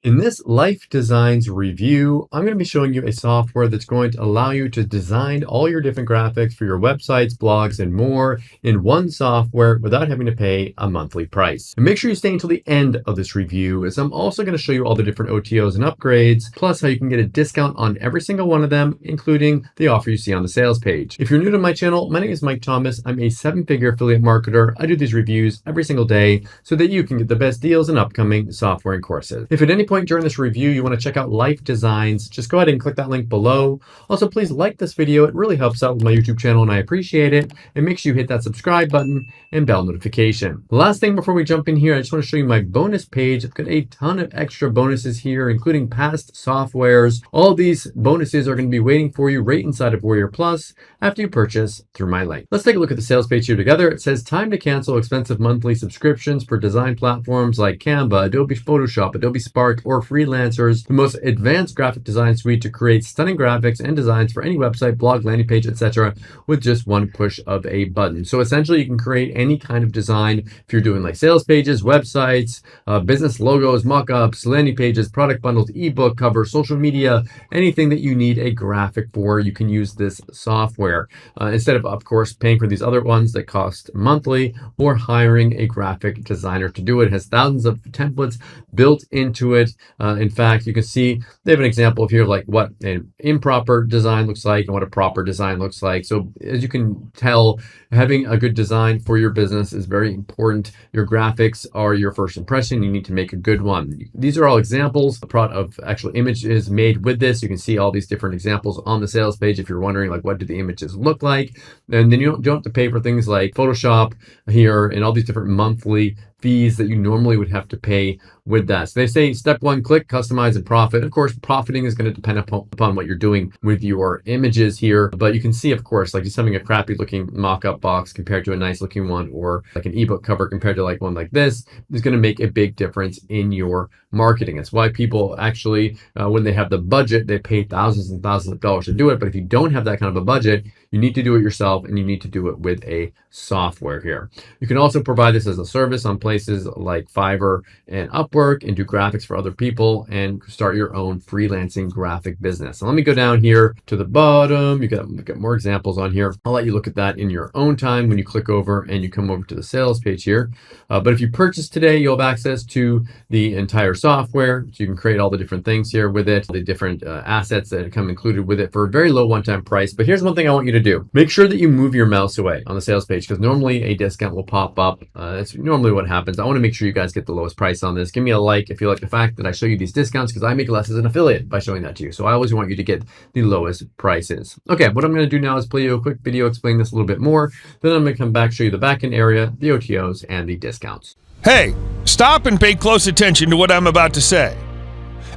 In this LifeDesigns review, I'm going to be showing you a software that's going to allow you to design all your different graphics for your websites, blogs, and more in one software without having to pay a monthly price. And make sure you stay until the end of this review, as I'm also going to show you all the different OTOs and upgrades, plus how you can get a discount on every single one of them, including the offer you see on the sales page. If you're new to my channel, my name is Mike Thomas. I'm a 7-figure affiliate marketer. I do these reviews every single day so that you can get the best deals in upcoming software and courses. If at any point during this review you want to check out LifeDesigns, just go ahead and click that link below. Also, please like this video. It really helps out with my YouTube channel and I appreciate it. And make sure you hit that subscribe button and bell notification. The last thing before we jump in here, I just want to show you my bonus page. I've got a ton of extra bonuses here, including past softwares. All of these bonuses are going to be waiting for you right inside of Warrior Plus after you purchase through my link. Let's take a look at the sales page here together. It says time to cancel expensive monthly subscriptions for design platforms like Canva, Adobe Photoshop, Adobe Spark, or Freelancers, the most advanced graphic design suite to create stunning graphics and designs for any website, blog, landing page, etc. with just one push of a button. So essentially you can create any kind of design if you're doing like sales pages, websites, business logos, mock-ups, landing pages, product bundles, ebook covers, social media, anything that you need a graphic for, you can use this software. Instead of course, paying for these other ones that cost monthly or hiring a graphic designer to do it. It has thousands of templates built into it. In fact, you can see they have an example of here like what an improper design looks like and what a proper design looks like. So as you can tell, having a good design for your business is very important. Your graphics are your first impression. You need to make a good one. These are all examples of actual images made with this. You can see all these different examples on the sales page if you're wondering like what do the images look like. And then you don't have to pay for things like Photoshop here and all these different monthly fees that you normally would have to pay with that. So they say step one, click, customize, and profit. Of course, profiting is going to depend upon what you're doing with your images here. But you can see, of course, like just having a crappy looking mock-up box compared to a nice looking one, or like an ebook cover compared to like one like this is going to make a big difference in your marketing. It's why people actually, when they have the budget, they pay thousands and thousands of dollars to do it. But if you don't have that kind of a budget, you need to do it yourself and you need to do it with a software here. You can also provide this as a service on places like Fiverr and Upwork and do graphics for other people and start your own freelancing graphic business. So let me go down here to the bottom. You got more examples on here. I'll let you look at that in your own time when you click over and you come over to the sales page here. But if you purchase today, you'll have access to the entire software. So you can create all the different things here with it, the different assets that come included with it for a very low one-time price. But here's one thing I want you to do. Make sure that you move your mouse away on the sales page because normally a discount will pop up. That's normally what happens. I want to make sure you guys get the lowest price on this. Give me a like if you like the fact that I show you these discounts because I make less as an affiliate by showing that to you. So I always want you to get the lowest prices. Okay, what I'm going to do now is play you a quick video explaining this a little bit more. Then I'm going to come back, show you the backend area, the OTOs, and the discounts. Hey, stop and pay close attention to what I'm about to say.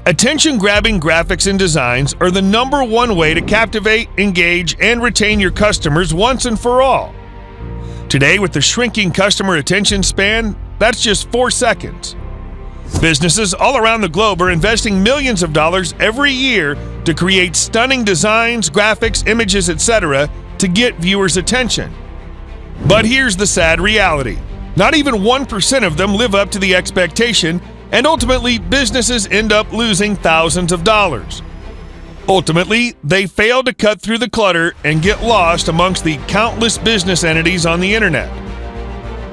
Attention-grabbing graphics and designs are the #1 way to captivate, engage, and retain your customers once and for all. Today, with the shrinking customer attention span, that's just 4 seconds. Businesses all around the globe are investing millions of dollars every year to create stunning designs, graphics, images, etc. to get viewers' attention. But here's the sad reality. Not even 1% of them live up to the expectation, and ultimately, businesses end up losing thousands of dollars. Ultimately, they fail to cut through the clutter and get lost amongst the countless business entities on the internet.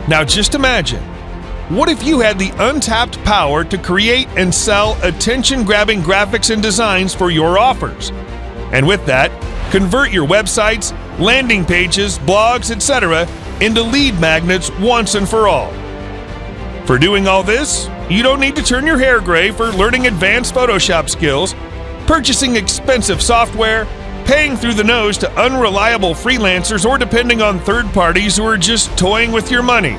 Now just imagine, what if you had the untapped power to create and sell attention-grabbing graphics and designs for your offers? And with that, convert your websites, landing pages, blogs, etc. into lead magnets once and for all. For doing all this, you don't need to turn your hair gray for learning advanced Photoshop skills, purchasing expensive software, paying through the nose to unreliable freelancers, or depending on third parties who are just toying with your money.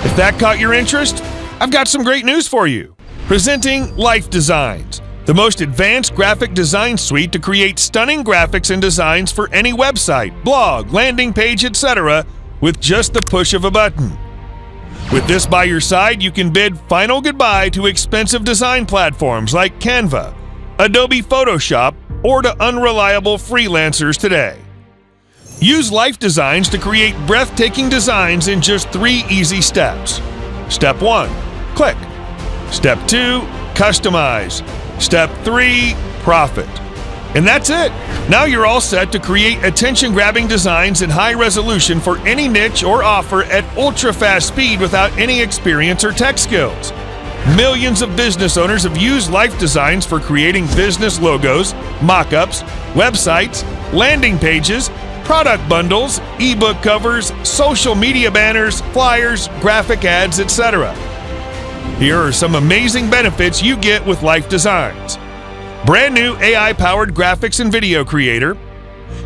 If that caught your interest, I've got some great news for you. Presenting LifeDesigns, the most advanced graphic design suite to create stunning graphics and designs for any website, blog, landing page, etc. with just the push of a button. With this by your side, you can bid final goodbye to expensive design platforms like Canva, Adobe Photoshop, or to unreliable freelancers today. Use LifeDesigns to create breathtaking designs in just 3 easy steps. Step 1, click. Step 2, Customize. Step 3, profit. And that's it. Now you're all set to create attention-grabbing designs in high resolution for any niche or offer at ultra-fast speed without any experience or tech skills. Millions of business owners have used LifeDesigns for creating business logos, mock-ups, websites, landing pages, product bundles, ebook covers, social media banners, flyers, graphic ads, etc. Here are some amazing benefits you get with LifeDesigns. Brand new AI-powered graphics and video creator.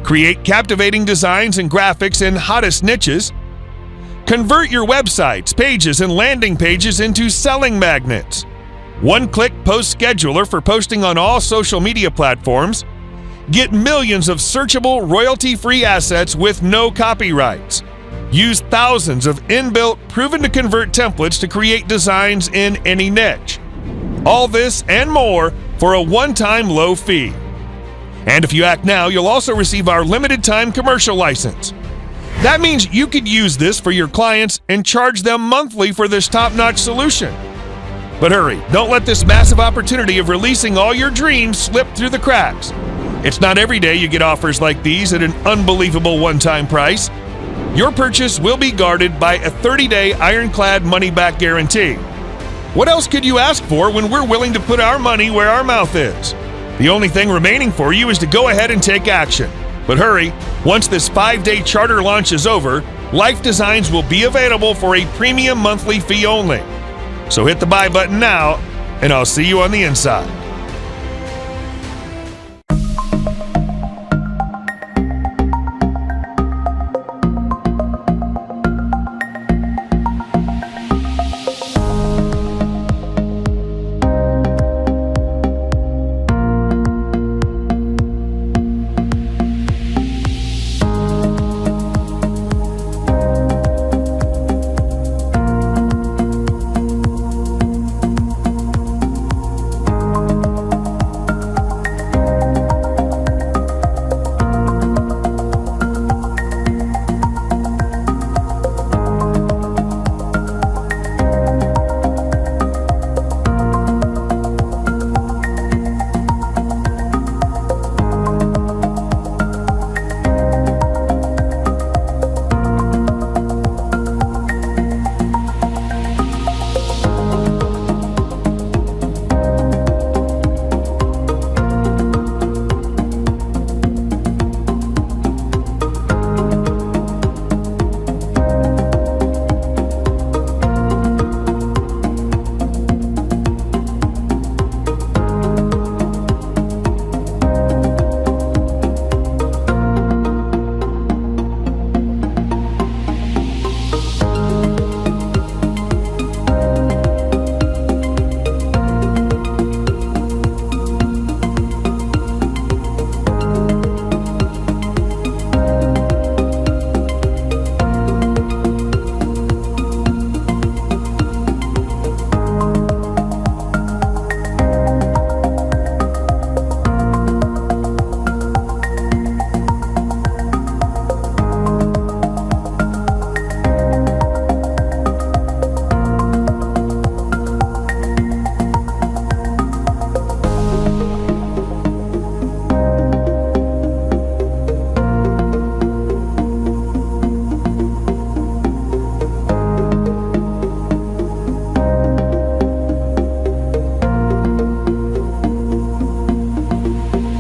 Create captivating designs and graphics in hottest niches. Convert your websites, pages, and landing pages into selling magnets. One-click post scheduler for posting on all social media platforms. Get millions of searchable, royalty-free assets with no copyrights. Use thousands of inbuilt, proven-to-convert templates to create designs in any niche. All this and more for a one-time low fee. And if you act now, you'll also receive our limited-time commercial license. That means you could use this for your clients and charge them monthly for this top-notch solution. But hurry, don't let this massive opportunity of releasing all your dreams slip through the cracks. It's not every day you get offers like these at an unbelievable one-time price. Your purchase will be guarded by a 30-day ironclad money-back guarantee. What else could you ask for when we're willing to put our money where our mouth is? The only thing remaining for you is to go ahead and take action. But hurry, once this 5-day charter launch is over, LifeDesigns will be available for a premium monthly fee only. So hit the buy button now, and I'll see you on the inside.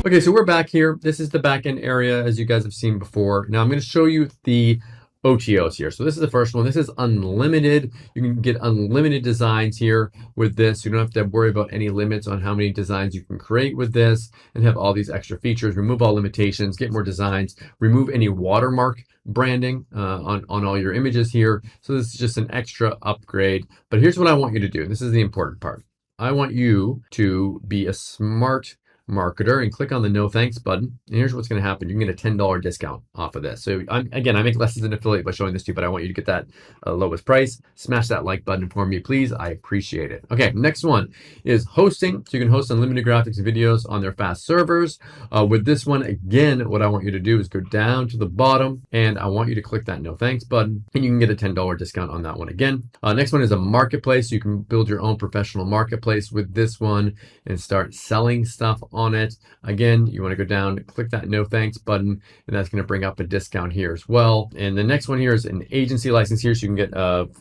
Okay, so we're back here. This is the backend area, as you guys have seen before. Now I'm going to show you the OTOs here. So this is the first one. This is unlimited. You can get unlimited designs here with this. You don't have to worry about any limits on how many designs you can create with this, and have all these extra features. Remove all limitations, get more designs, remove any watermark branding on all your images here. So this is just an extra upgrade. But here's what I want you to do. This is the important part. I want you to be a smart marketer and click on the no thanks button. And here's what's going to happen. You can get a $10 discount off of this. So again, I make less as an affiliate by showing this to you, but I want you to get that lowest price. Smash that like button for me, please. I appreciate it. Okay, next one is hosting. So you can host unlimited graphics and videos on their fast servers. With this one, again, what I want you to do is go down to the bottom and I want you to click that no thanks button and you can get a $10 discount on that one again. Next one is a marketplace. You can build your own professional marketplace with this one and start selling stuff on it. Again, you want to go down, click that no thanks button, and that's going to bring up a discount here as well. And the next one here is an agency license here. So you can get,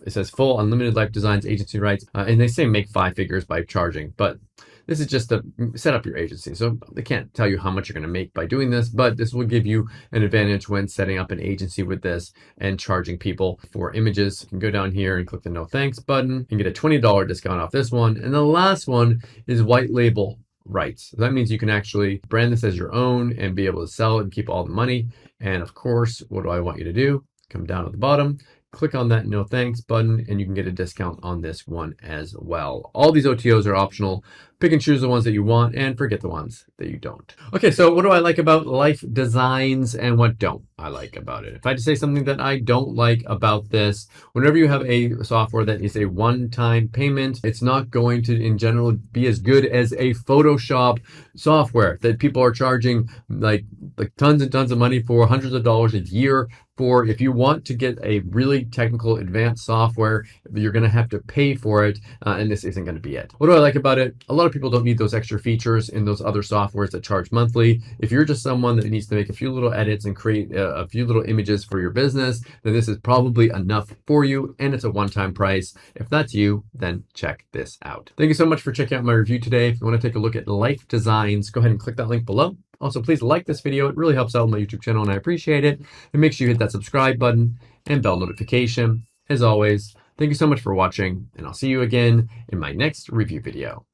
it says full unlimited LifeDesigns agency rights. And they say make 5 figures by charging, but this is just to set up your agency. So they can't tell you how much you're going to make by doing this, but this will give you an advantage when setting up an agency with this and charging people for images. You can go down here and click the no thanks button and get a $20 discount off this one. And the last one is white label rights. That means you can actually brand this as your own and be able to sell it and keep all the money. And of course, what do I want you to do? Come down at the bottom, click on that no thanks button, and you can get a discount on this one as well. All these OTOs are optional. Pick and choose the ones that you want and forget the ones that you don't. Okay, so what do I like about LifeDesigns and what don't I like about it? If I had to say something that I don't like about this, whenever you have a software that is a one-time payment, it's not going to, in general, be as good as a Photoshop software that people are charging like tons and tons of money for, hundreds of dollars a year for. If you want to get a really technical advanced software, you're going to have to pay for it, and this isn't going to be it. What do I like about it? A lot of people don't need those extra features in those other softwares that charge monthly. If you're just someone that needs to make a few little edits and create a few little images for your business, then this is probably enough for you, and it's a one-time price. If that's you, then check this out. Thank you so much for checking out my review today. If you want to take a look at LifeDesigns, go ahead and click that link below. Also, please like this video. It really helps out my YouTube channel, and I appreciate it. And make sure you hit that subscribe button and bell notification. As always, thank you so much for watching, and I'll see you again in my next review video.